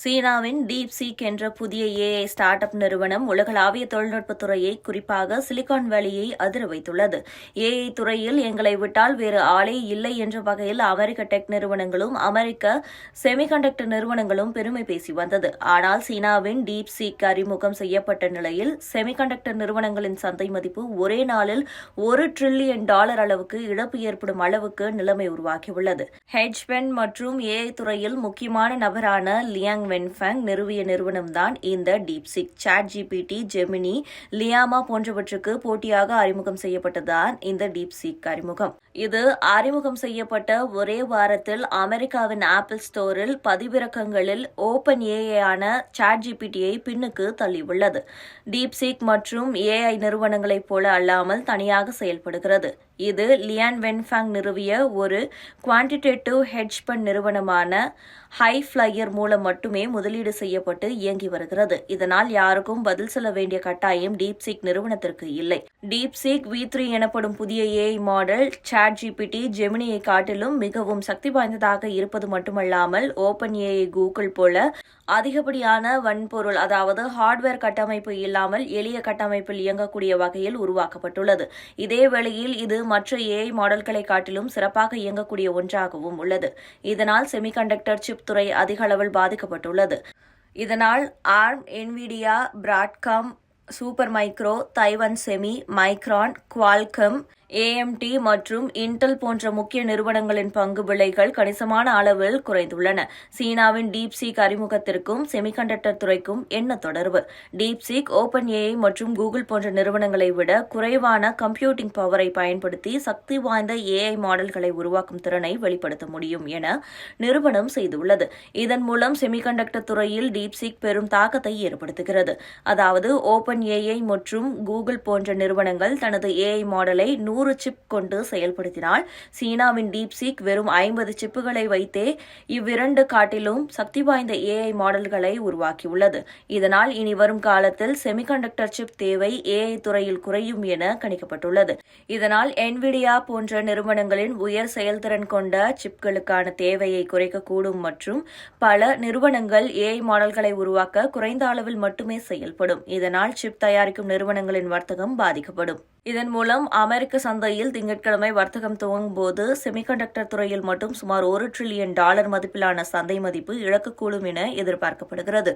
சீனாவின் டீப்சீக் என்ற புதிய ஏஐ ஸ்டார்ட் அப் நிறுவனம் உலகளாவிய தொழில்நுட்பத் துறையை குறிப்பாக சிலிகான் வேலியை அதிர வைத்துள்ளது. ஏஐ துறையில் எங்களை விட்டால் வேறு ஆளே இல்லை என்ற வகையில் அமெரிக்க டெக் நிறுவனங்களும் அமெரிக்க செமிகண்டக்டர் நிறுவனங்களும் பெருமை பேசி வந்தது. ஆனால் சீனாவின் டீப்சீக் அறிமுகம் செய்யப்பட்ட நிலையில் செமிகண்டக்டர் நிறுவனங்களின் சந்தை மதிப்பு ஒரே நாளில் $1 டிரில்லியன் அளவுக்கு இழப்பு ஏற்படும் அளவுக்கு நிலைமை உருவாகியுள்ளது. ஹெட்ஜ் ஃபண்ட் மற்றும் ஏஐ துறையில் முக்கியமான நபரான லியாங் வென்ஃபெங் நிறுவிய நிறுவனம்தான் இந்த டீப்சீக். சாட்ஜிபிடி, ஜெமினி, லியாமா போன்றவற்றுக்கு போட்டியாக அறிமுகம் செய்யப்பட்டதுதான் இந்த டீப்சீக் அறிமுகம். இது அறிமுகம் செய்யப்பட்ட ஒரே வாரத்தில் அமெரிக்காவின் ஆப்பிள் ஸ்டோரில் பதிவிறக்கங்களில் ஓபன் ஏஐயான சாட்ஜிபிடியை பின்னுக்கு தள்ளியுள்ளது. டீப்சீக் மற்றும் ஏஐ நிறுவனங்களைப் போல அல்லாமல் தனியாக செயல்படுகிறது. இது லியான் வென்ஃபெங் நிறுவிய ஒரு குவான்டிடேட்டிவ் ஹெட்ஜ் ஃபண்ட் நிறுவனமான ஹைஃப்ளையர் மூலம் மட்டுமே முதலீடு செய்யப்பட்டு இயங்கி வருகிறது. இதனால் யாருக்கும் பதில் சொல்ல வேண்டிய கட்டாயம் டீப்சீக் நிறுவனத்திற்கு இல்லை. டீப்சீக் V3 எனப்படும் புதிய ஏஐ மாடல் சாட்ஜிபிடி, ஜெமினியை காட்டிலும் மிகவும் சக்தி வாய்ந்ததாக இருப்பது மட்டுமல்லாமல் ஓபன் ஏஐ, கூகுள் போல அதிகப்படியான வன்பொருள் அதாவது ஹார்ட்வேர் கட்டமைப்பு இல்லாமல் எளிய கட்டமைப்பில் இயங்கக்கூடிய வகையில் உருவாக்கப்பட்டுள்ளது. இதே வேளையில் இது மற்ற ஏஐ மாடல்களை காட்டிலும் சிறப்பாக இயங்கக்கூடிய ஒன்றாகவும் உள்ளது. இதனால் செமிகண்டக்டர் சிப் துறை அதிக அளவில் பாதிக்கப்பட்டுள்ளது. இதனால் arm, Nvidia, Broadcom, super micro, Taiwan semi, micron, Qualcomm, AMD மற்றும் இன்டெல் போன்ற முக்கிய நிறுவனங்களின் பங்கு விலைகள் கணிசமான அளவில் குறைந்துள்ளன. சீனாவின் டீப்சீக் அறிமுகத்திற்கும் செமிகண்டக்டர் துறைக்கும் என்ன தொடர்பு? டீப்சீக் ஓபன் ஏஐ மற்றும் கூகுள் போன்ற நிறுவனங்களை விட குறைவான கம்ப்யூட்டிங் பவரை பயன்படுத்தி சக்தி வாய்ந்த ஏஐ மாடல்களை உருவாக்கும் திறனை வெளிப்படுத்த முடியும் என நிறுவனம் செய்துள்ளது. இதன் மூலம் செமிகண்டக்டர் துறையில் டீப்சீக் பெரும் தாக்கத்தை ஏற்படுத்துகிறது. அதாவது ஓபன் ஏஐ மற்றும் கூகுள் போன்ற நிறுவனங்கள் தனது ஏஐ மாடலை 100 சிப் கொண்டு செயல்படுத்தினால் சீனாவின் டீப்சீக் வெறும் 50 சிப்புகளை வைத்தே இவ்விரண்டு காட்டிலும் சக்தி வாய்ந்த ஏஐ மாடல்களை உருவாக்கியுள்ளது. இதனால் இனி வரும் காலத்தில் செமிகண்டக்டர் சிப் தேவை ஏஐ துறையில் குறையும் என கணிக்கப்பட்டுள்ளது. இதனால் என்விடியா போன்ற நிறுவனங்களின் உயர் செயல்திறன் கொண்ட சிப்களுக்கான தேவையை குறைக்கக்கூடும் மற்றும் பல நிறுவனங்கள் ஏஐ மாடல்களை உருவாக்க குறைந்த அளவில் மட்டுமே செயல்படும். இதனால் சிப் தயாரிக்கும் நிறுவனங்களின் வர்த்தகம் பாதிக்கப்படும். இதன் மூலம் அமெரிக்க சந்தையில் திங்கட்கிழமை வர்த்தகம் துவங்கும் போது செமிகண்டக்டர் துறையில் மட்டும் சுமார் $1 டிரில்லியன் மதிப்பிலான சந்தை மதிப்பு இழக்கக்கூடும் என எதிர்பார்க்கப்படுகிறது.